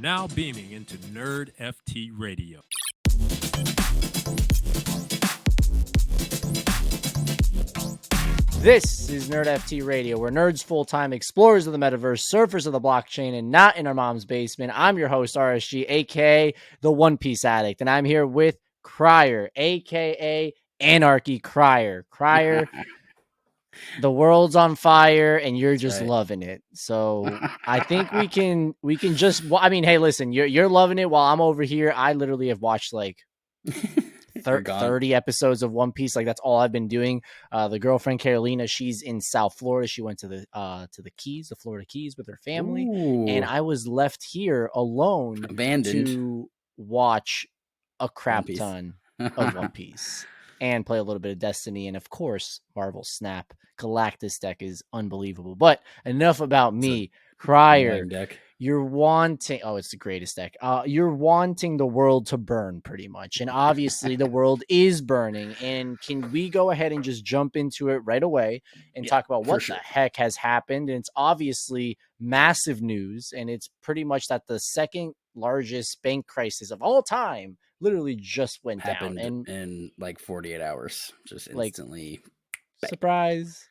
now beaming into NerdFT Radio. This is NerdFT Radio, where nerds full-time explorers of the metaverse, surfers of the blockchain, and not in our mom's basement. I'm your host, RSG, a.k.a. the One Piece Addict, and I'm here with Crier, a.k.a. Anarchy Crier. Crier, the world's on fire, and you're just loving it. So I think we can just, I mean, hey, listen, you're loving it while I'm over here. I literally have watched like 30 episodes of One Piece. Like, that's all I've been doing. The girlfriend Carolina, she's in South Florida. She went to the Keys, the Florida Keys, with her family. Ooh. And I was left here alone, abandoned, to watch a crap ton of One Piece and play a little bit of Destiny. And of course, Marvel Snap. Galactus deck is unbelievable. But enough about me. Crier, you're wanting, it's the greatest deck. You're wanting the world to burn pretty much. And obviously the world is burning. And can we go ahead and just jump into it right away and talk about what the heck has happened? And it's obviously massive news. And it's pretty much that the second largest bank crisis of all time literally just went down. And in like 48 hours, just instantly. Surprise.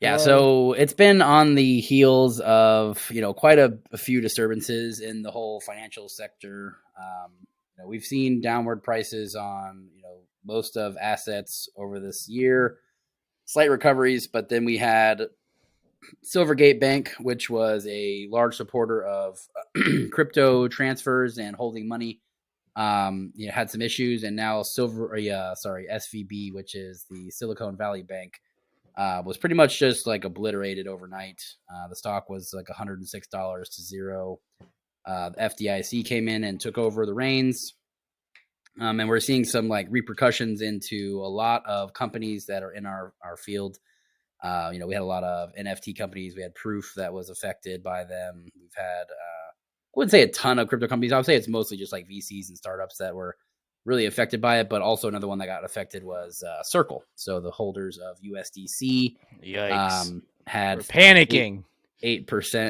Yeah, so it's been on the heels of, quite a few disturbances in the whole financial sector. We've seen downward prices on, most of assets over this year, slight recoveries, but then we had Silvergate Bank, which was a large supporter of crypto transfers and holding money, had some issues, and now SVB, which is the Silicon Valley Bank, was pretty much just like obliterated overnight. The stock was like $106 to zero. The FDIC came in and took over the reins. And we're seeing some like repercussions into a lot of companies that are in our field. We had a lot of NFT companies. We had Proof that was affected by them. We've had, I wouldn't say a ton of crypto companies. I would say it's mostly just like VCs and startups that were really affected by it, but also another one that got affected was Circle. So the holders of USDC had panicking 8%.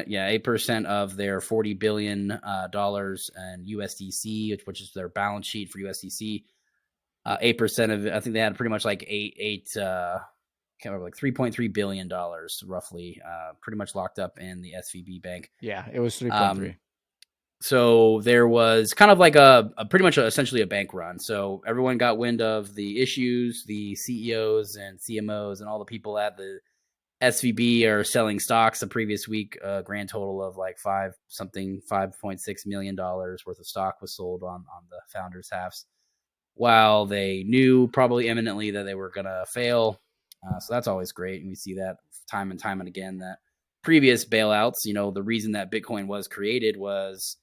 8% of their $40 billion dollars in USDC, which is their balance sheet for USDC. 8% of it, I think they had pretty much like can't remember, like $3.3 billion roughly, pretty much locked up in the SVB bank. Yeah, it was 3.3. So there was kind of like a pretty much essentially a bank run. So everyone got wind of the issues. The CEOs and CMOs and all the people at the SVB are selling stocks. The previous week, a grand total of like $5.6 million worth of stock was sold on the founders' halves, while they knew probably imminently that they were going to fail. So that's always great. And we see that time and time and again, that previous bailouts, the reason that Bitcoin was created was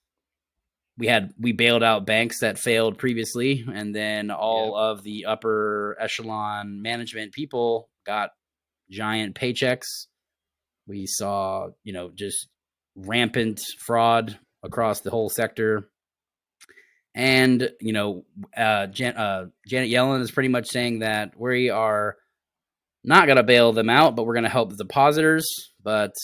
we bailed out banks that failed previously, and then all of the upper echelon management people got giant paychecks. We saw, just rampant fraud across the whole sector. And, Janet Yellen is pretty much saying that we are not going to bail them out, but we're going to help the depositors. But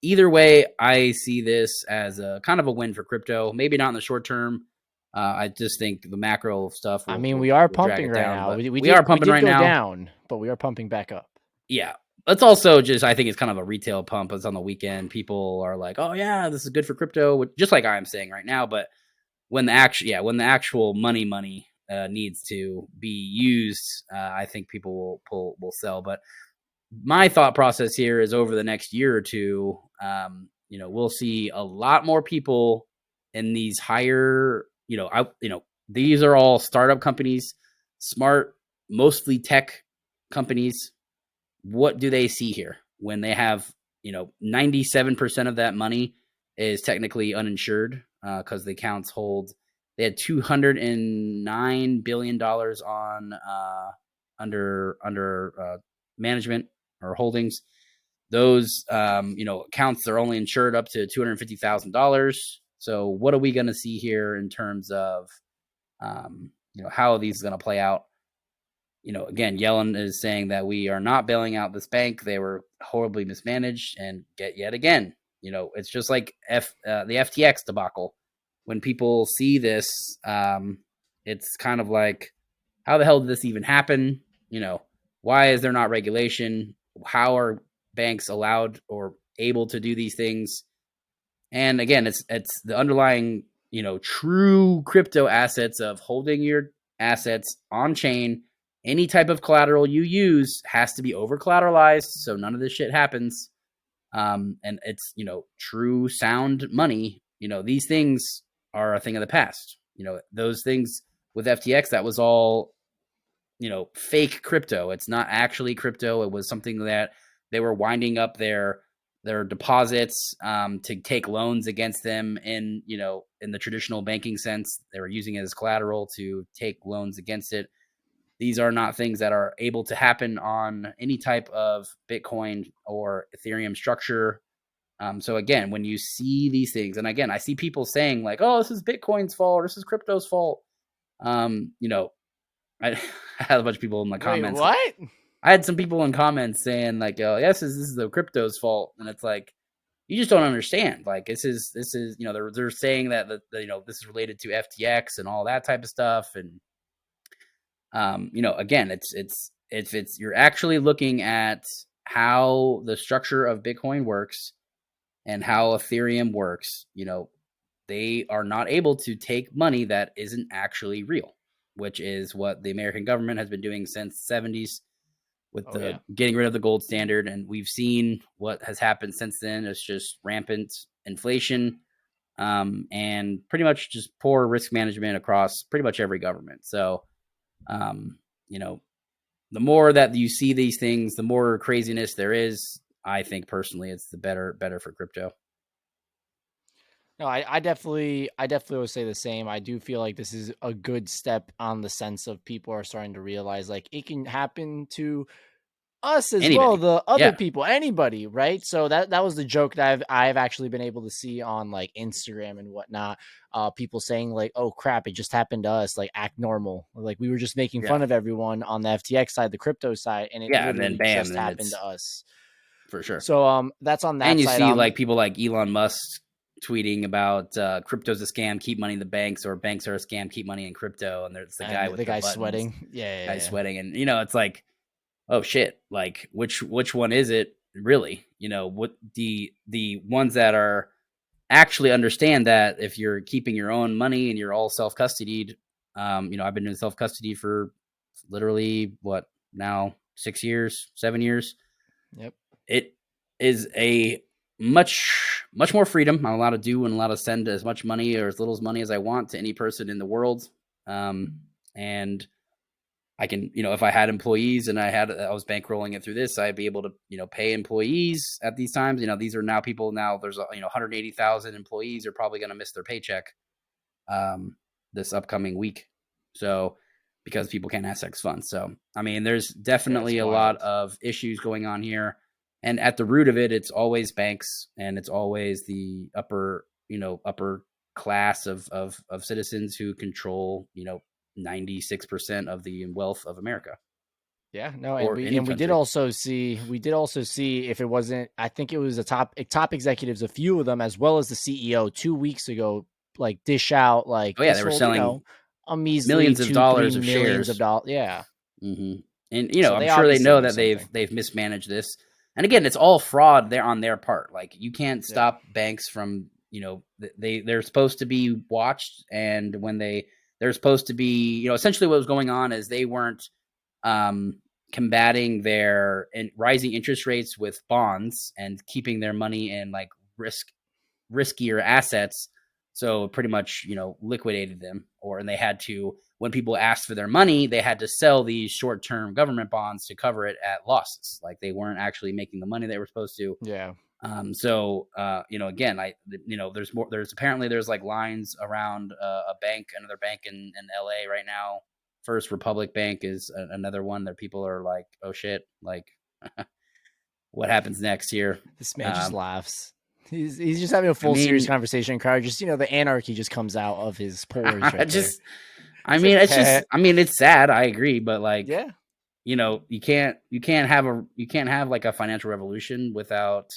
either way, I see this as a kind of a win for crypto. Maybe not in the short term. I just think the macro stuff. We are pumping right now. We are pumping right now. Down, but we are pumping back up. Yeah. Let's also I think it's kind of a retail pump. It's on the weekend. People are like, oh yeah, this is good for crypto, just like I'm saying right now. But when the actual money needs to be used, I think people will sell. But my thought process here is over the next year or two, we'll see a lot more people in these higher, these are all startup companies, smart, mostly tech companies. What do they see here when they have, 97% of that money is technically uninsured because the accounts they had $209 billion on under management or holdings. Those, accounts are only insured up to $250,000. So what are we going to see here in terms of, how are these going to play out? Again, Yellen is saying that we are not bailing out this bank. They were horribly mismanaged, and yet again, it's just like the FTX debacle. when people see this, it's kind of like, how the hell did this even happen? Why is there not regulation? How are banks allowed or able to do these things? And again, it's the underlying, true crypto assets of holding your assets on chain. Any type of collateral you use has to be over collateralized, so none of this shit happens. And it's, true sound money. These things are a thing of the past. Those things with FTX, that was all, fake crypto. It's not actually crypto. It was something that they were winding up their deposits to take loans against them in the traditional banking sense. They were using it as collateral to take loans against it. These are not things that are able to happen on any type of Bitcoin or Ethereum structure. So again, when you see these things, and again, I see people saying like, "Oh, this is Bitcoin's fault, or this is crypto's fault." I had a bunch of people in my comments. Wait, what? I had some people in comments saying like, "Oh, yes, this is the crypto's fault," and it's like, you just don't understand. Like, this is they're saying that this is related to FTX and all that type of stuff, and again, it's you're actually looking at how the structure of Bitcoin works and how Ethereum works. They are not able to take money that isn't actually real, which is what the American government has been doing since the 70s with getting rid of the gold standard. And we've seen what has happened since then. It's just rampant inflation and pretty much just poor risk management across pretty much every government. So, the more that you see these things, the more craziness there is. I think personally, it's the better for crypto. No, I definitely would say the same. I do feel like this is a good step on the sense of people are starting to realize like it can happen to us as well, the other people, anybody, right? So that was the joke that I've actually been able to see on like Instagram and whatnot. People saying like, "Oh crap, it just happened to us." Like, act normal. Like, we were just making fun of everyone on the FTX side, the crypto side, and it literally and then bam, just happened to us. For sure. So that's on that side. And you see like people like Elon Musk tweeting about crypto's a scam, keep money in the banks, or banks are a scam, keep money in crypto. And there's the guy with the guy buttons, sweating. Yeah. Sweating. And it's like, oh shit, like which one is it really? What the ones that are actually understand that if you're keeping your own money and you're all self-custodied, I've been doing self-custody for literally what now 6 years, 7 years. Yep. It is a much more freedom. I'm allowed to do and allowed to send as much money or as little money as I want to any person in the world. And I can, if I had employees and I was bankrolling it through this, I'd be able to, pay employees at these times. These are now people there's 180,000 employees are probably going to miss their paycheck this upcoming week. So because people can't access funds. So, I mean, there's definitely a lot of issues going on here. And at the root of it, it's always banks and it's always the upper class of citizens who control, 96% of the wealth of America. Yeah, no, and we did also see if it wasn't, I think it was a top executives, a few of them, as well as the CEO 2 weeks ago, like dish out like, they were selling a measly millions of dollars of millions shares. of dollars. Yeah. Mm-hmm. And, so I'm sure they know that they've mismanaged this. And again, it's all fraud there on their part. Like, you can't stop banks from, they're supposed to be watched. And when they're supposed to be, essentially what was going on is they weren't combating their rising interest rates with bonds and keeping their money in like riskier assets. So pretty much, liquidated them, and they had to, when people asked for their money, they had to sell these short-term government bonds to cover it at losses. Like, they weren't actually making the money they were supposed to. Yeah. So, again, there's like lines around another bank in LA right now. First Republic Bank is another one that people are like, oh shit, like what happens next here? This man just laughs. He's just having a serious conversation. Car, just the anarchy just comes out of his pores. Right it's sad. I agree, but like, yeah, you can't have like a financial revolution without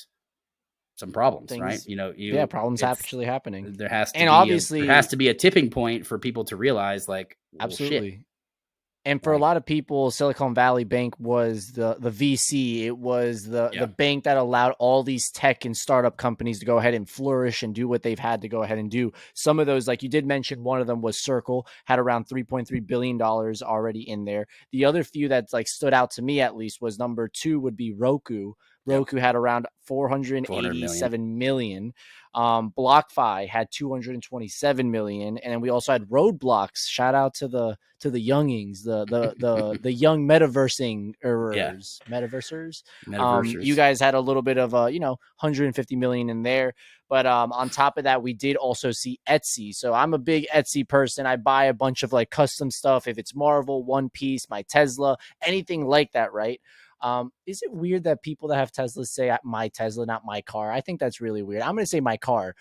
some problems, right? Things, yeah, problems actually happening. And obviously, there has to be a tipping point for people to realize, like, well, shit. absolutely. And for a lot of people, Silicon Valley Bank was the VC. It was the bank that allowed all these tech and startup companies to go ahead and flourish and do what they've had to go ahead and do. Some of those, like you did mention, one of them was Circle, had around $3.3 billion already in there. The other few that like stood out to me, at least, was number 2 would be Roku. Roku had around 487 million. BlockFi had 227 million, and then we also had Roadblocks. Shout out to the youngings, the young metaversers. You guys had a little bit of 150 million in there. But on top of that, we did also see Etsy. So I'm a big Etsy person. I buy a bunch of like custom stuff. If it's Marvel, One Piece, my Tesla, anything like that, right? Is it weird that people that have Teslas say my Tesla, not my car? I think that's really weird. I'm going to say my car.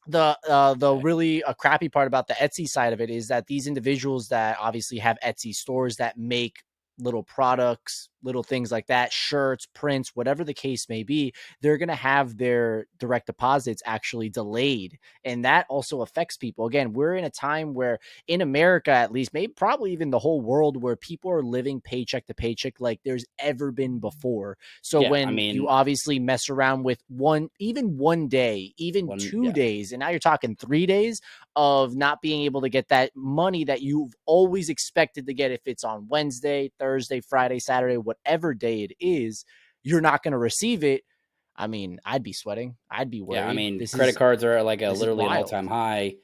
The really crappy part about the Etsy side of it is that these individuals that obviously have Etsy stores that make little products, little things like that, shirts, prints, whatever the case may be, they're going to have their direct deposits actually delayed. And that also affects people. Again, we're in a time where in America, at least, maybe probably even the whole world, where people are living paycheck to paycheck like there's ever been before. So you obviously mess around with one day, even 2 days, and now you're talking 3 days of not being able to get that money that you've always expected to get. If it's on Wednesday, Thursday, Friday, Saturday, whatever day it is, you're not going to receive it. I mean, I'd be sweating. I'd be worried. Yeah, I mean, credit cards are like literally an all-time high.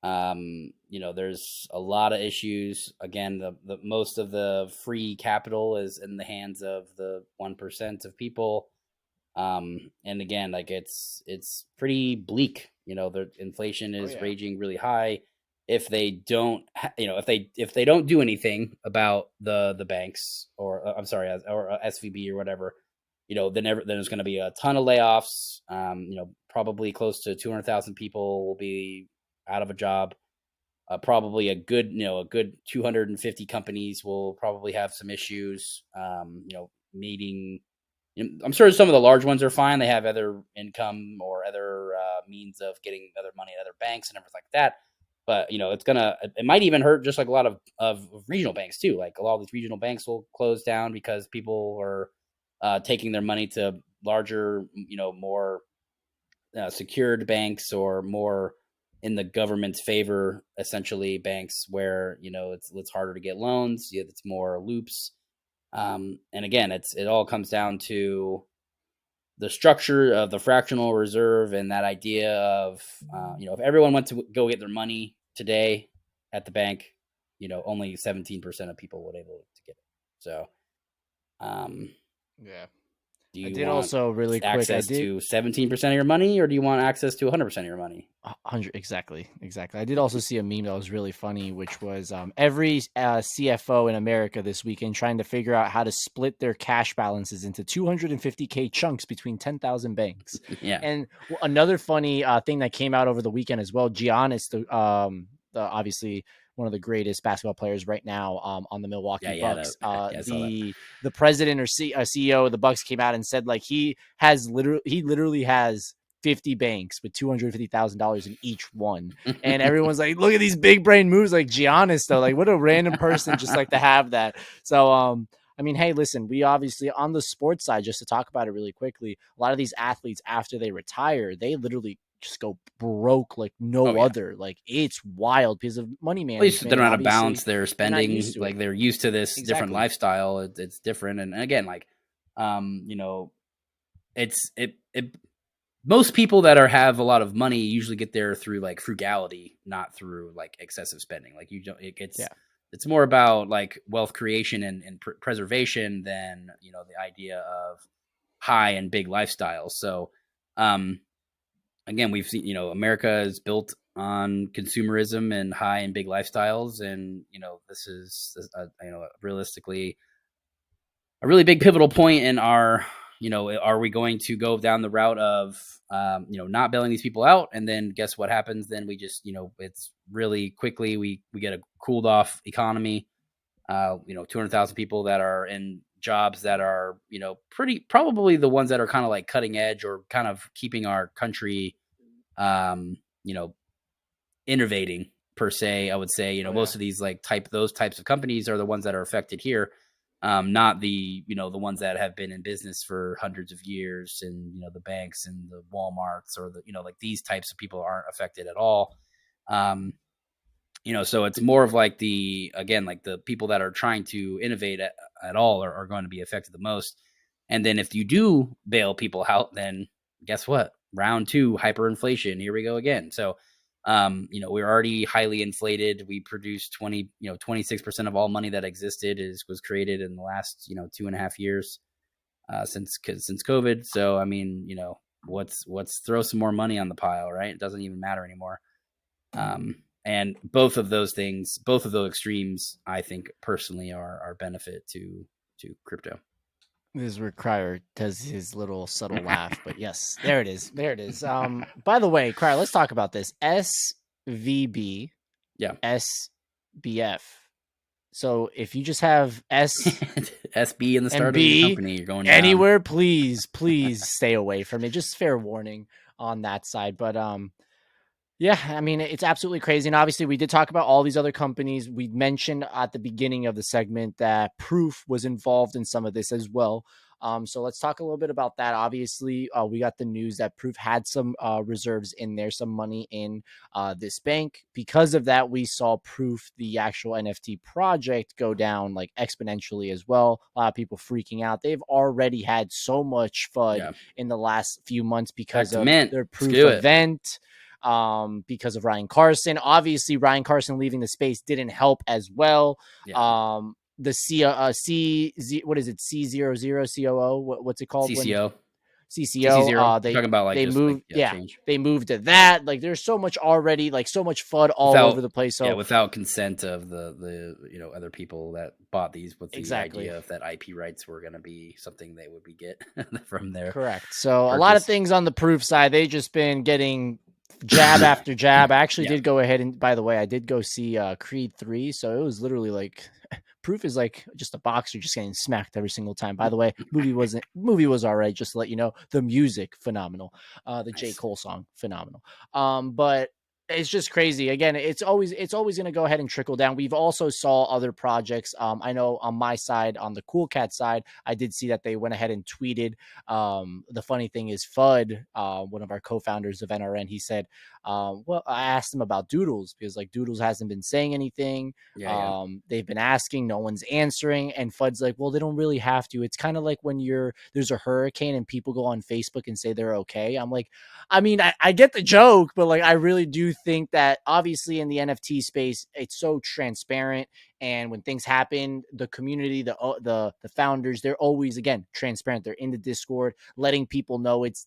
There's a lot of issues. Again, the most of the free capital is in the hands of the 1% of people. And again, like it's pretty bleak. The inflation is raging really high. If they don't, if they don't do anything about the banks or SVB or whatever, then there's going to be a ton of layoffs. Probably close to 200,000 people will be out of a job. Probably a good 250 companies will probably have some issues. Meeting. I'm sure some of the large ones are fine. They have other income or other means of getting other money at other banks and everything like that. But it might even hurt just like a lot of regional banks too. Like a lot of these regional banks will close down because people are taking their money to larger, more secured banks or more in the government's favor, essentially banks where it's harder to get loans. It's more loops. And again, it all comes down to the structure of the fractional reserve and that idea of, if everyone went to go get their money today at the bank, only 17% of people would able to get it. So, yeah. Do you I did want also really quick access to 17% of your money, or do you want access to 100% of your money? 100 exactly. I did also see a meme that was really funny, which was every CFO in America this weekend trying to figure out how to split their cash balances into 250K chunks between 10,000 banks. Yeah. And another funny thing that came out over the weekend as well, Giannis, the obviously one of the greatest basketball players right now on the Milwaukee Bucks. The president or CEO of the Bucks came out and said like he literally has 50 banks with $250,000 in each one. And everyone's like, look at these big brain moves like Giannis though. Like what a random person just like to have that. So I mean, hey, listen, we obviously on the sports side, just to talk about it really quickly, a lot of these athletes after they retire, they literally just go broke like other. Like it's wild because of money management. They don't know how to balance their spending. Like they're used to this different lifestyle. It's different. And again, like, most people that have a lot of money usually get there through like frugality, not through like excessive spending. Like it's more about like wealth creation and preservation than, the idea of high and big lifestyles. So, again, we've seen, America is built on consumerism and high and big lifestyles. And, this is, realistically a really big pivotal point in our, are we going to go down the route of, not bailing these people out? And then guess what happens? Then we just, it's really quickly, we get a cooled off economy, 200,000 people that are in jobs that are, probably the ones that are kind of like cutting edge or kind of keeping our country, you know, innovating per se. I would say, most of these those types of companies are the ones that are affected here. Not the, the ones that have been in business for hundreds of years and, the banks and the Walmarts or the, these types of people aren't affected at all. So it's more of like the people that are trying to innovate at all are going to be affected the most. And then if you do bail people out, then guess what? Round 2, hyperinflation. Here we go again. So, we're already highly inflated. We produced 26% of all money that existed was created in the last, 2.5 years, since COVID. So, I mean, what's throw some more money on the pile, right? It doesn't even matter anymore. And both of those things, both of those extremes, I think personally are benefit to crypto. This is where Crier does his little subtle laugh, but yes, there it is. There it is. By the way, Crier, let's talk about this. SVB, yeah, SBF. So if you just have SB in the start of the company, you're going anywhere, please stay away from it. Just fair warning on that side. But yeah, I mean, it's absolutely crazy. And obviously, we did talk about all these other companies. We mentioned at the beginning of the segment that Proof was involved in some of this as well. So let's talk a little bit about that. Obviously, we got the news that Proof had some reserves in there, some money in this bank. Because of that, we saw Proof, the actual NFT project, go down like exponentially as well. A lot of people freaking out. They've already had so much FUD in the last few months because of their Proof event. Because of Ryan Carson. Obviously, Ryan Carson leaving the space didn't help as well. Yeah. The what is it? C00 COO? What's it called? CCO. CCO. They talking about they moved. Change. They moved to that. Like, there's so much already. Like, so much FUD all over the place. So without consent of the other people that bought these, with the idea of that IP rights were going to be something they would get from there. Correct. So a lot of things on the Proof side, they just been getting jab after jab. I actually did go ahead and, by the way, I did go see Creed 3. So it was literally like Proof is like just a boxer just getting smacked every single time. By the way, movie was all right. Just to let you know, the music phenomenal. The J. Cole song phenomenal. But it's just crazy. Again, it's always going to go ahead and trickle down. We've also saw other projects. I know on my side, on the Cool Cat side, I did see that they went ahead and tweeted. The funny thing is, FUD, one of our co-founders of NRN, he said, well, I asked him about Doodles because like Doodles hasn't been saying anything. They've been asking, no one's answering. And FUD's like, well, they don't really have to. It's kind of like when there's a hurricane and people go on Facebook and say they're okay. I'm like, I mean, I get the joke, but like, I really do think that obviously in the NFT space, it's so transparent. And when things happen, the community, the founders, they're always, again, transparent. They're in the Discord, letting people know it's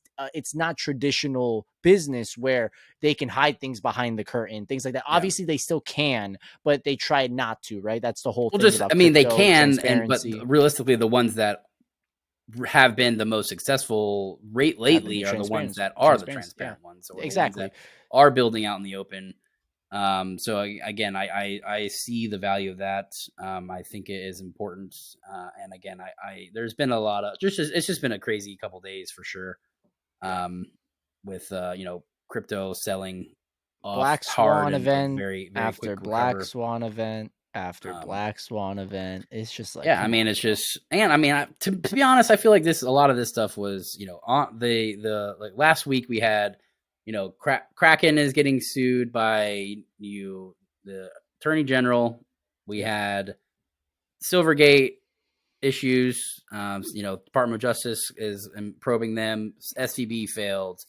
not traditional business where they can hide things behind the curtain, things like that. Obviously, they still can, but they try not to, right? That's the whole thing. They can, but realistically, the ones that have been the most successful lately are the ones that are the transparent ones, or exactly, the ones that are building out in the open. So again, I see the value of that. I think it is important. And again, there's been a lot of it's just been a crazy couple days for sure. With crypto selling Black Swan event very, very after Black Swan event after Black Swan event. It's just like, I mean, it's just, and I mean, to be honest, I feel like a lot of this stuff was, on the like last week we had, Kraken is getting sued by the Attorney General. We had Silvergate issues. Department of Justice is probing them. SVB failed.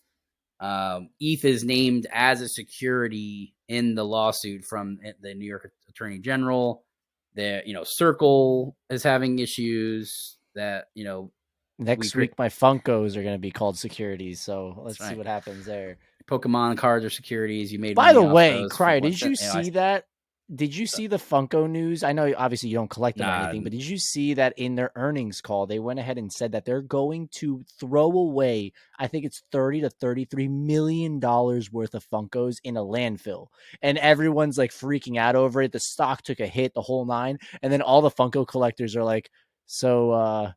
ETH is named as a security in the lawsuit from the New York Attorney General. Circle is having issues that, next week my Funkos are going to be called securities. So let's see what happens there. Pokemon cards are securities. You made. By the way, Crier, did you see that? Did you see the Funko news? I know obviously you don't collect them or anything, but did you see that in their earnings call, they went ahead and said that they're going to throw away, I think it's $30 to $33 million worth of Funkos in a landfill. And everyone's like freaking out over it. The stock took a hit, the whole nine. And then all the Funko collectors are like, So,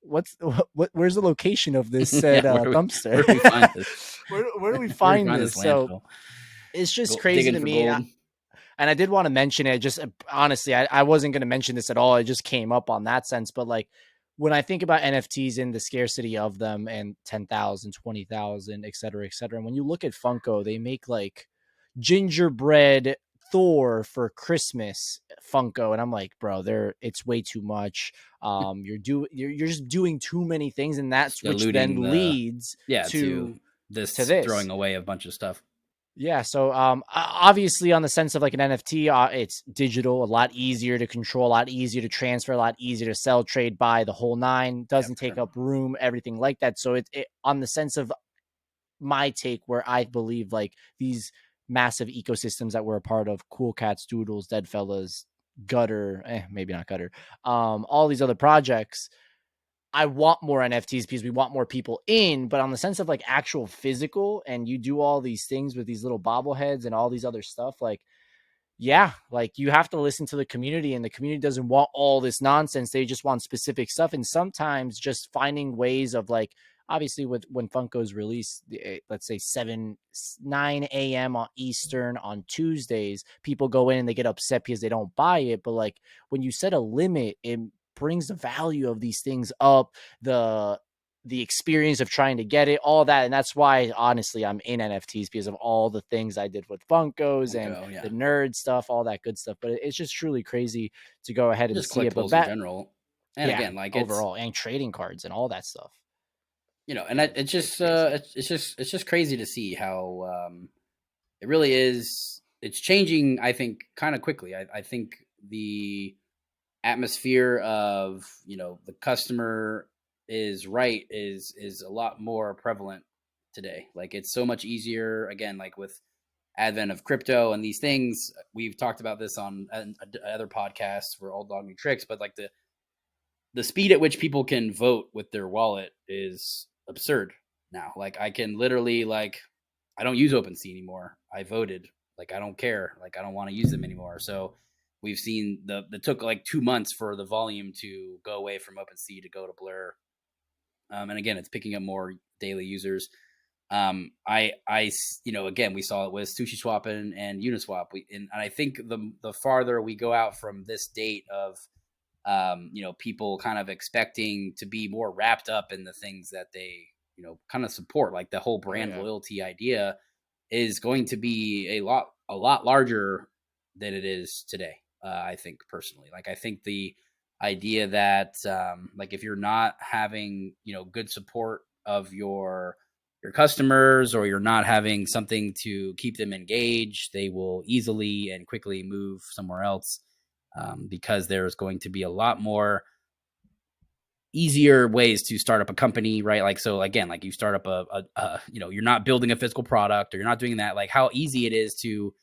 where's the location of this said dumpster? Where do we find this? Where do we Where do we find find this? this So landfill? it's just crazy Digging to for me. gold. And I did want to mention it. Just honestly, I wasn't going to mention this at all. It just came up on that sense. But like when I think about NFTs and the scarcity of them and 10,000, 20,000, et cetera, et cetera. And when you look at Funko, they make like gingerbread Thor for Christmas Funko. And I'm like, bro, it's way too much. You're just doing too many things. And that's which then leads to this this throwing away a bunch of stuff. Yeah, so obviously on the sense of like an NFT, it's digital, a lot easier to control, a lot easier to transfer, a lot easier to sell, trade, buy, the whole nine, doesn't take up room, everything like that. So it on the sense of my take, where I believe like these massive ecosystems that we're a part of, Cool Cats, Doodles, Deadfellas, Gutter, maybe not Gutter, all these other projects, I want more NFTs because we want more people in, but on the sense of like actual physical, and you do all these things with these little bobbleheads and all these other stuff, like, yeah, like you have to listen to the community, and the community doesn't want all this nonsense. They just want specific stuff. And sometimes just finding ways of like, obviously when Funko's released, let's say 9 a.m. on Eastern on Tuesdays, people go in and they get upset because they don't buy it. But like when you set a limit, it brings the value of these things up, the experience of trying to get it, all that. And that's why honestly I'm in NFTs, because of all the things I did with Funkos and the nerd stuff, all that good stuff. But it's just truly crazy to go ahead and just see it. But in general, and yeah, again, like overall, and trading cards and all that stuff, and it's just crazy to see how it really is. It's changing, I think, kind of quickly. I think the atmosphere of the customer is a lot more prevalent today. Like it's so much easier, again, like with advent of crypto and these things. We've talked about this on other podcasts for Old Dog New Tricks, but like the speed at which people can vote with their wallet is absurd now. Like I can literally, like, I don't use OpenSea anymore. I voted. Like I don't care. Like I don't want to use them anymore. So we've seen it took like 2 months for the volume to go away from OpenSea to go to Blur. And again, it's picking up more daily users. Again, we saw it with SushiSwap and Uniswap. And I think the farther we go out from this date of, people kind of expecting to be more wrapped up in the things that they, kind of support, like the whole brand loyalty idea is going to be a lot larger than it is today. I think personally, like, I think the idea that, like if you're not having, good support of your customers, or you're not having something to keep them engaged, they will easily and quickly move somewhere else, because there's going to be a lot more easier ways to start up a company, right? Like, so again, like you start up you're not building a physical product, or you're not doing that. Like how easy it is to,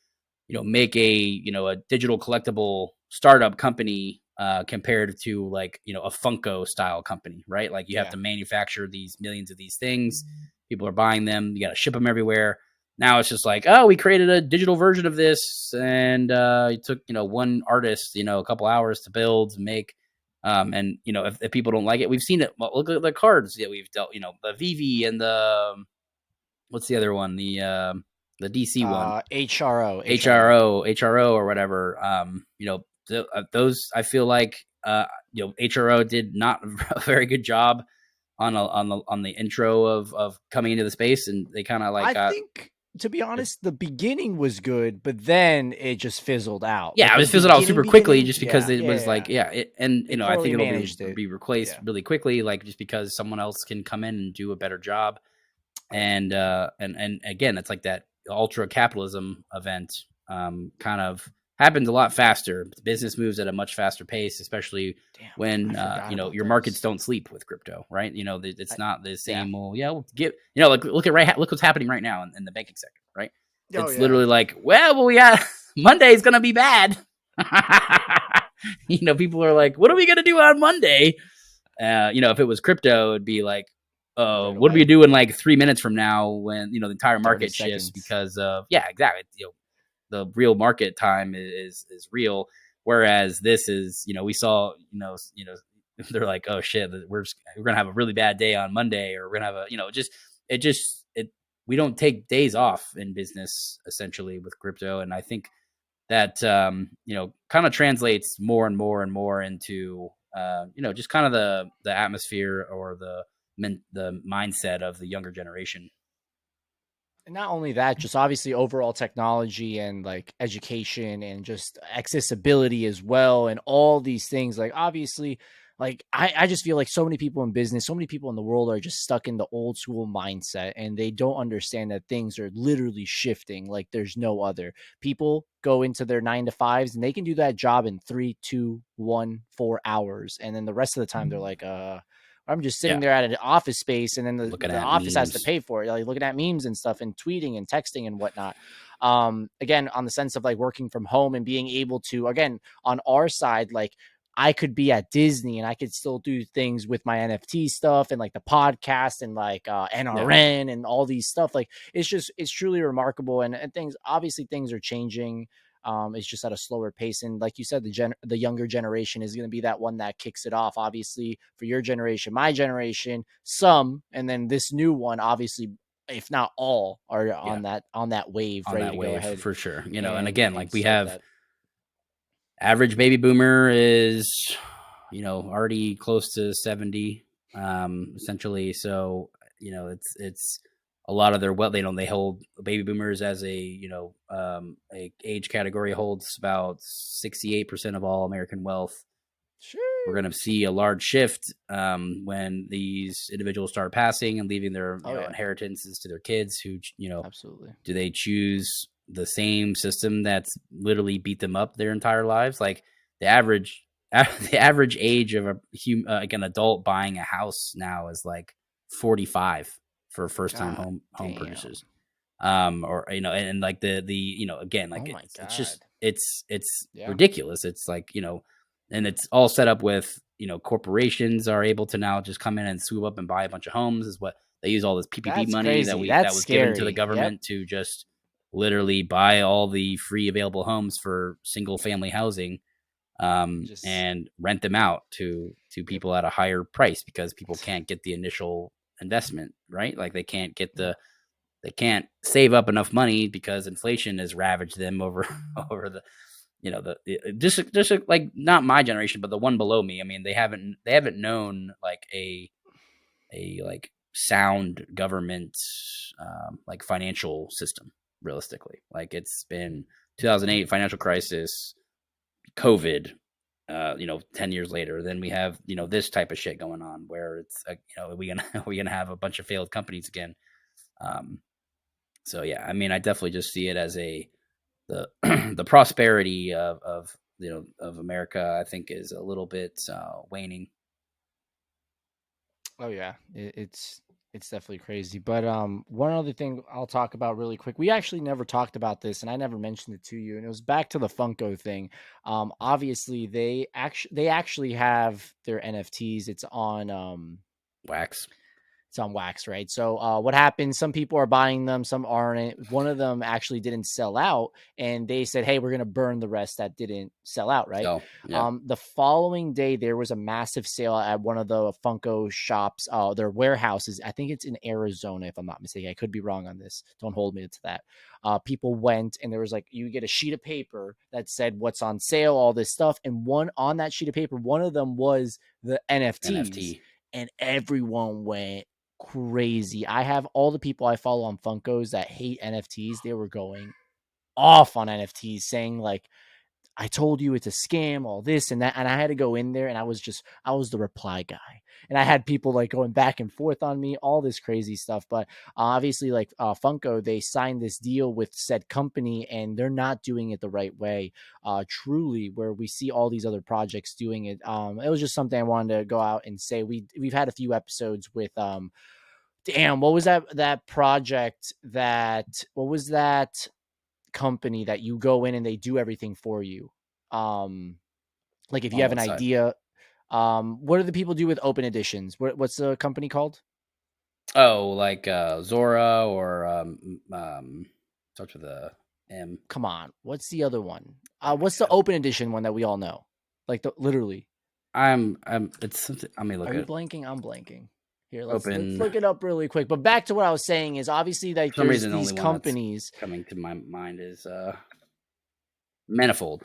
make a digital collectible startup company, compared to like, a Funko style company, right? Like you have to manufacture these millions of these things. People are buying them. You got to ship them everywhere. Now it's just like, oh, we created a digital version of this, and it took, one artist, a couple hours to build, make. And if people don't like it, we've seen it. Well, look at the cards that we've dealt, the VV and the, what's the other one? The DC one, HRO or whatever. Those, I feel like, HRO did not a very good job on the intro of coming into the space, and they kind of like, I think, to be honest, the beginning was good, but then it just fizzled out. Yeah, like, it was fizzled out super quickly, just because it was like, I think it'll be replaced really quickly, like just because someone else can come in and do a better job. And again, it's like that ultra capitalism event, kind of happens a lot faster. Business moves at a much faster pace, especially when your markets don't sleep with crypto, right? It's not the same. We'll get, like look what's happening right now in the banking sector, right? It's literally like, well, we got Monday's gonna be bad. People are like, what are we gonna do on Monday? If it was crypto, it'd be like, what do we do in like 3 minutes from now when the entire market shifts because of exactly. The real market time is real, whereas this is we saw they're like, oh shit, we're gonna have a really bad day on Monday, or we're gonna have a, we don't take days off in business essentially with crypto. And I think that kind of translates more and more and more into just kind of the atmosphere or the mindset of the younger generation. And not only that, just obviously overall technology and like education and just accessibility as well, and all these things. Like obviously, like I just feel like so many people in business, so many people in the world are just stuck in the old school mindset, and they don't understand that things are literally shifting like there's no other. People go into their 9 to 5s and they can do that job in 3, 2, 1, 4 hours. And then the rest of the time they're like, I'm just sitting there at an office space, and then the office has to pay for it. Like looking at memes and stuff and tweeting and texting and whatnot. Again, on the sense of like working from home and being able to, again, on our side, like I could be at Disney and I could still do things with my NFT stuff and like the podcast and like NRN and all these stuff. Like it's truly remarkable. And things are changing. It's just at a slower pace. And like you said, the younger generation is going to be that one that kicks it off. Obviously, for your generation, my generation, some, and then this new one, obviously, if not all, are on that wave, ready to go ahead for sure. And again, like we have average baby boomer is, already close to 70, essentially. So it's a lot of their wealth. They hold baby boomers as a age category holds about 68% of all American wealth. Sure. We're going to see a large shift when these individuals start passing and leaving their inheritances to their kids. Who absolutely, do they choose the same system that's literally beat them up their entire lives? Like the average age of like an adult buying a house now is like 45 for first time home purchases. Or and like the again, like it's just it's ridiculous. It's like and it's all set up with corporations are able to now just come in and swoop up and buy a bunch of homes. Is what they use all this PPP money that was given to the government to just literally buy all the free available homes for single family housing, and rent them out to people at a higher price because people can't get the initial investment, right? Like they can't save up enough money because inflation has ravaged them over the just like not my generation, but the one below me. I mean, they haven't known like a like sound government like financial system realistically. Like it's been 2008 financial crisis, COVID, 10 years later, then we have this type of shit going on where it's we gonna have a bunch of failed companies again. So yeah, I mean, I definitely just see it as the prosperity of America, I think, is a little bit waning. Oh yeah, it's definitely crazy. But one other thing I'll talk about really quick. We actually never talked about this, and I never mentioned it to you. And it was back to the Funko thing. Obviously they actually have their NFTs. It's on Wax. It's on wax, right? So what happened? Some people are buying them, some aren't. One of them actually didn't sell out, and they said, "Hey, we're gonna burn the rest that didn't sell out." Right? The following day, there was a massive sale at one of the Funko shops, their warehouses. I think it's in Arizona, if I'm not mistaken. I could be wrong on this. Don't hold me to that. People went, and there was like you get a sheet of paper that said what's on sale, all this stuff, and on that sheet of paper, one of them was the NFT. And everyone went crazy. I have all the people I follow on Funkos that hate NFTs. They were going off on NFTs, saying like, I told you it's a scam, all this and that. And I had to go in there, and I was the reply guy. And I had people like going back and forth on me, all this crazy stuff. But obviously, like Funko, they signed this deal with said company, and they're not doing it the right way. Truly, where we see all these other projects doing it. It was just something I wanted to go out and say. We've had a few episodes with damn, what was that project what was that company that you go in and they do everything for you? Like if you have an idea, what do the people do with open editions? What's the company called? Oh, like Zora or starts with a M. Come on, what's the other one? What's the open edition one that we all know? Like literally. It's something. I may look Are you at blanking? I'm blanking. Here, let's open. look it up really quick. But back to what I was saying is obviously like For some there's reason, the these only one that's companies. coming to my mind is Manifold.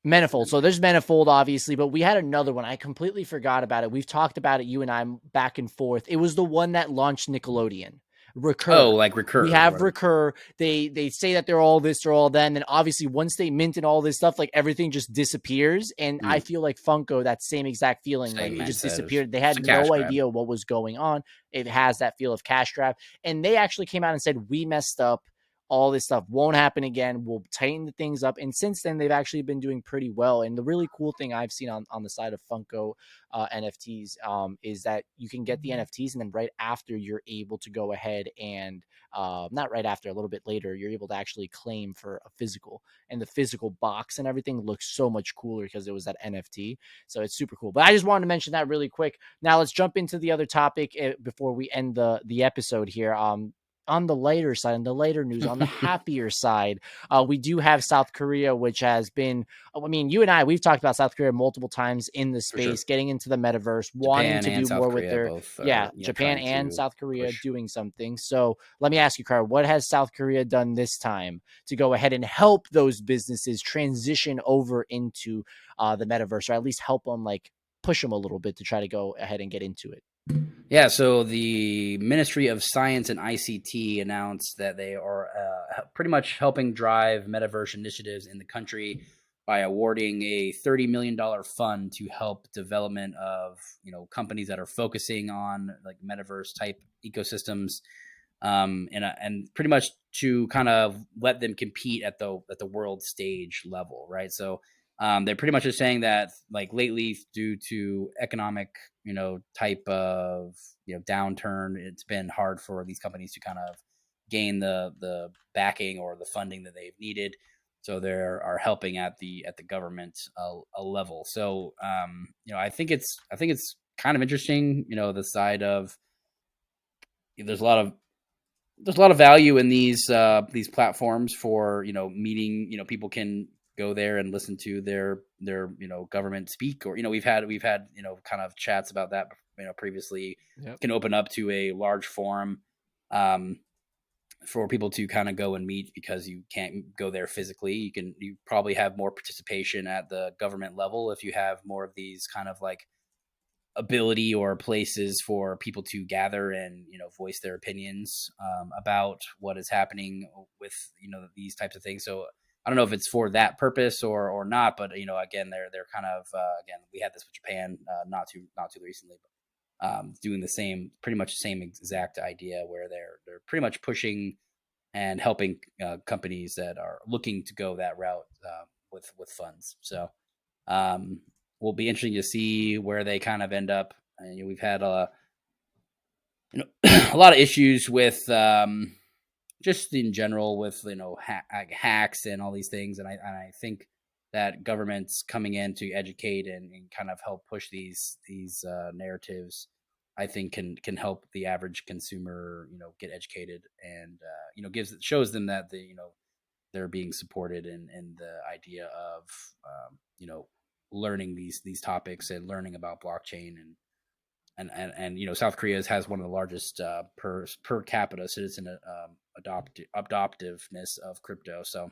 Manifold. So there's Manifold, obviously, but we had another one. I completely forgot about it. We've talked about it, you and I, back and forth. It was the one that launched Nickelodeon. Recur. Oh, like Recur. We have Recur. They say that they're all this, they're all that. And then obviously once they mint and all this stuff, like everything just disappears. And I feel like Funko, that same exact feeling, like it just disappeared. They had no idea what was going on. It has that feel of cash grab. And they actually came out and said, we messed up. All this stuff won't happen again. We'll tighten the things up. And since then, they've actually been doing pretty well. And the really cool thing I've seen on the side of Funko NFTs is that you can get the NFTs, and then right after, you're able to go ahead and not right after, a little bit later, you're able to actually claim for a physical. And the physical box and everything looks so much cooler because it was that NFT. So it's super cool. But I just wanted to mention that really quick. Now let's jump into the other topic before we end the episode here. On the lighter side, on the lighter news, on the happier side, we do have South Korea, which has been, I mean, you and I, we've talked about South Korea multiple times in the space, getting into the metaverse, wanting to do more with their, Japan and South Korea doing something. So let me ask you, Carl, what has South Korea done this time to go ahead and help those businesses transition over into the metaverse, or at least help them, like, push them a little bit to try to go ahead and get into it? Yeah, so the Ministry of Science and ICT announced that they are pretty much helping drive metaverse initiatives in the country by awarding a $30 million fund to help development of companies that are focusing on like metaverse type ecosystems, and pretty much to kind of let them compete at the world stage level, right? So they're pretty much just saying that, like, lately, due to economic, type of, downturn, it's been hard for these companies to kind of gain the backing or the funding that they've needed. So they are helping at the government a level. So I think it's kind of interesting. The side of, there's a lot of value in these platforms for meeting. People can go there and listen to their government speak, or we've had kind of chats about that previously. Yep. Can open up to a large forum for people to kind of go and meet, because you can't go there physically. You probably have more participation at the government level if you have more of these kind of like ability or places for people to gather and voice their opinions about what is happening with these types of things. So I don't know if it's for that purpose or not, but again, they're kind of again, we had this with Japan not too recently, but doing pretty much the same exact idea, where they're pretty much pushing and helping companies that are looking to go that route with funds. So will be interesting to see where they kind of end up. And we've had a lot of issues with just in general with hacks and all these things, and I think that governments coming in to educate and kind of help push these narratives, I think can help the average consumer get educated, and shows them that they're being supported in the idea of learning these topics and learning about blockchain, and South Korea has one of the largest per capita citizen adoptiveness of crypto. So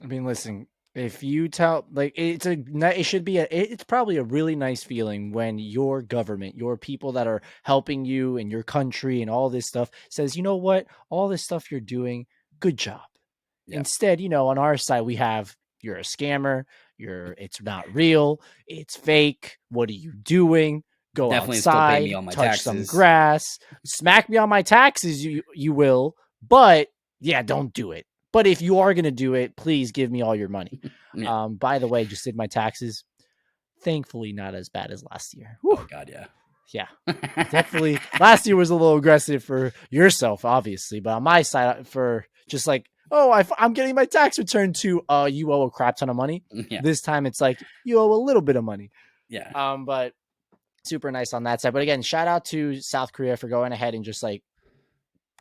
I mean, listen, if you tell, like, it's probably a really nice feeling when your government, your people that are helping you and your country and all this stuff says, you know what, all this stuff you're doing, good job. Yeah. Instead, on our side, we have, you're a scammer, it's not real, it's fake. What are you doing? Go definitely outside, still pay me on my touch taxes. some grass, smack me on my taxes. You will, but yeah, don't do it. But if you are going to do it, please give me all your money. Yeah. By the way, just did my taxes. Thankfully, not as bad as last year. Whew. Oh, God, yeah. Yeah, definitely. Last year was a little aggressive for yourself, obviously. But on my side, for just like, I'm getting my tax return to, you owe a crap ton of money. Yeah. This time it's like, you owe a little bit of money. Yeah. But super nice on that side. But again, shout out to South Korea for going ahead and just like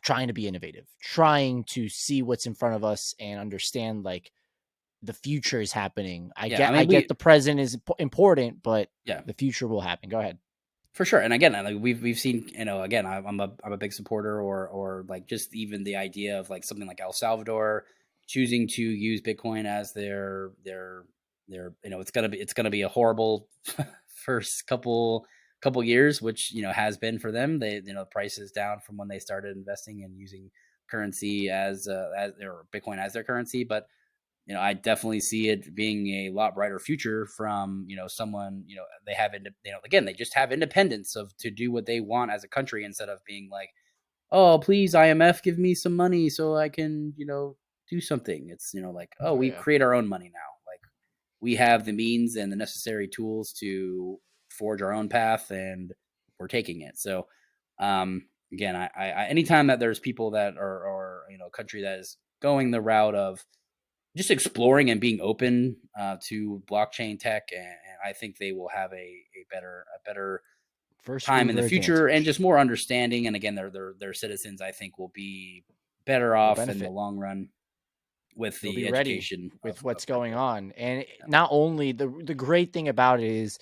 trying to be innovative, trying to see what's in front of us and understand, like, the future is happening. I Yeah, get the present is important, but yeah, the future will happen. Go ahead. for sure. And again, like we've seen, again, I'm a big supporter, or like just even the idea of like something like El Salvador choosing to use Bitcoin as their it's gonna be a horrible first couple years, which has been for them. They the price is down from when they started investing and using currency as or Bitcoin as their currency, but I definitely see it being a lot brighter future from, someone, they have, again, they just have independence to do what they want as a country instead of being like, oh, please, IMF, give me some money so I can, do something. It's, like, oh, we yeah. create our own money now. Like we have the means and the necessary tools to forge our own path, and we're taking it. So, again, I anytime that there's people that are, or, a country that is going the route of just exploring and being open to blockchain tech, and I think they will have a better First time in the mover future, and advantage. just more understanding. And again, their citizens, I think, will be better Will off in the benefit. long run with They'll be the ready education with of what's going crypto. on. And Yeah. not only the great thing about it is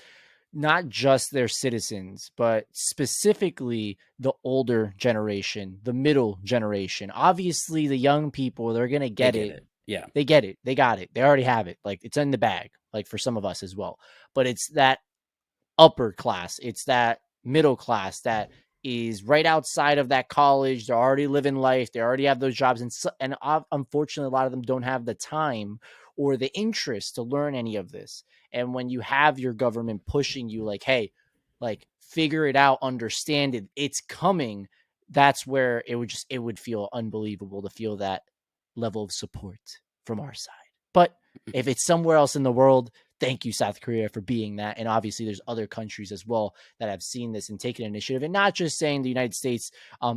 not just their citizens, but specifically the older generation, the middle generation. Obviously, the young people, they're going to They get get it. it. Yeah. They get it. They got it. They already have it. Like it's in the bag, like for some of us as well. But it's that upper class. It's that middle class that is right outside of that college. They're already living life. They already have those jobs. And unfortunately, a lot of them don't have the time or the interest to learn any of this. And when you have your government pushing you like, hey, like figure it out, understand it, it's coming. That's where it would feel unbelievable to feel that level of support from our side. But if it's somewhere else in the world, thank you, South Korea, for being that. And obviously, there's other countries as well that have seen this and taken initiative. And not just saying the United States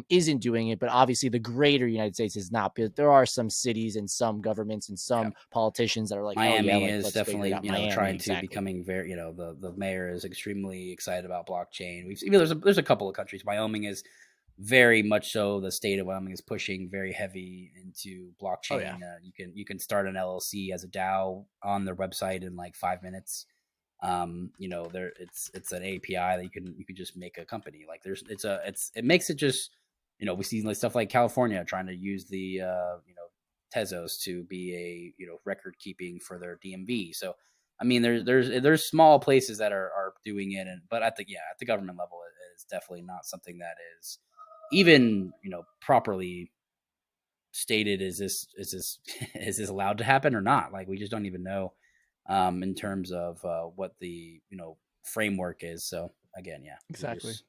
isn't doing it, but obviously the greater United States is not. But there are some cities and some governments and Yeah. some politicians that are like, hell yeah, Miami like is let's figure it definitely, out. Miami, trying to exactly. becoming very, the mayor is extremely excited about blockchain. We've even there's a couple of countries. Wyoming is very much so. The state of Wyoming is pushing very heavy into Oh yeah, blockchain. You can start an LLC as a DAO on their website in like 5 minutes. There it's an API that you can just make a company. Like it makes it just, we see like stuff like California trying to use the Tezos to be a record keeping for their DMV. So I mean there's small places that are doing it, and but at the government level it is definitely not something that is even properly stated. Is this is this allowed to happen or not? Like we just don't even know in terms of what the framework is. So again, yeah, we exactly. just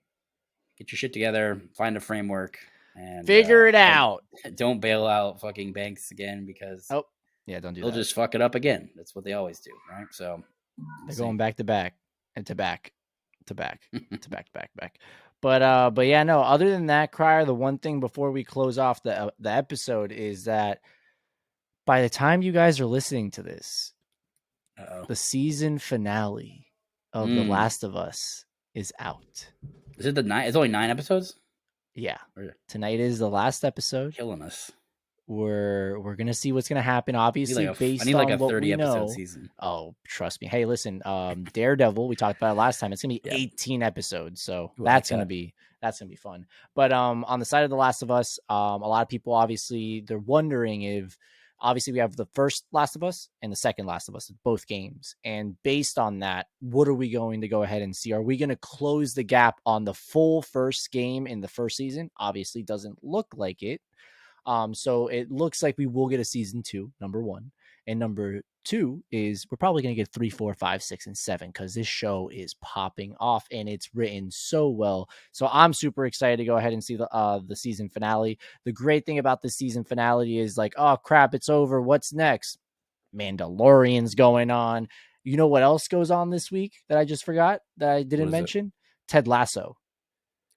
get your shit together, find a framework, and Figure it out. don't bail out fucking banks again, because Oh, yeah, don't do they'll that. just fuck it up again. That's what they always do, right? So They're going back to back and to back to back to back to back to back. But yeah, no. Other than that, Crier, the one thing before we close off the episode is that by the time you guys are listening to this, Uh-oh. the season finale of The Last of Us is out. Is it the 9? It's only 9 episodes. Yeah, Or tonight is the last episode. killing us. We're gonna see what's gonna happen. Obviously, I based need like on a what 30 we episode know. season. Oh, trust me. Hey, listen, Daredevil. We talked about it last time. It's gonna be Yeah. 18 episodes, so Ooh, that's like gonna that. be fun. But on the side of The Last of Us, a lot of people obviously they're wondering if obviously we have the first Last of Us and the second Last of Us, both games, and based on that, what are we going to go ahead and see? Are we going to close the gap on the full first game in the first season? Obviously, doesn't look like it. So it looks like we will get a season 2, number 1. And number 2 is we're probably going to get 3, 4, 5, 6, and 7 because this show is popping off and it's written so well. So I'm super excited to go ahead and see the season finale. The great thing about the season finale is like, oh crap, it's over. What's next? Mandalorian's going on. You know what else goes on this week that I just forgot that I What didn't is it? mention? Ted Lasso.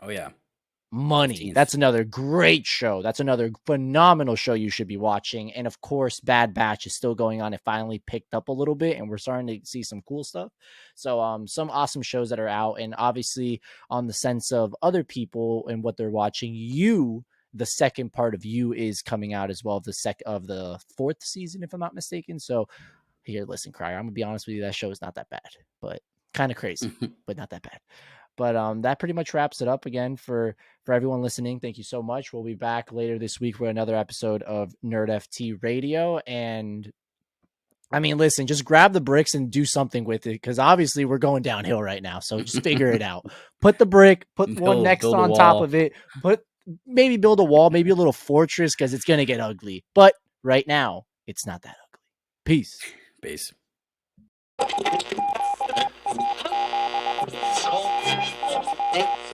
Oh yeah. Money. 15th. That's another great show. That's another phenomenal show you should be watching. And of course, Bad Batch is still going on. It finally picked up a little bit and we're starting to see some cool stuff. So some awesome shows that are out. And obviously on the sense of other people and what they're watching, the second part of You is coming out as well, of the 4th season, if I'm not mistaken. So Here, listen, Crier, I'm gonna be honest with you. That show is not that bad, but kind of crazy, but not that bad. But that pretty much wraps it up again for everyone listening. Thank you so much. We'll be back later this week for another episode of NerdFT Radio. And I mean, listen, just grab the bricks and do something with it, because obviously we're going downhill right now. So just figure it out. Put the brick, put one next build a on top wall. of it. Maybe build a wall, maybe a little fortress, because it's gonna get ugly. But right now, it's not that ugly. Peace. Peace.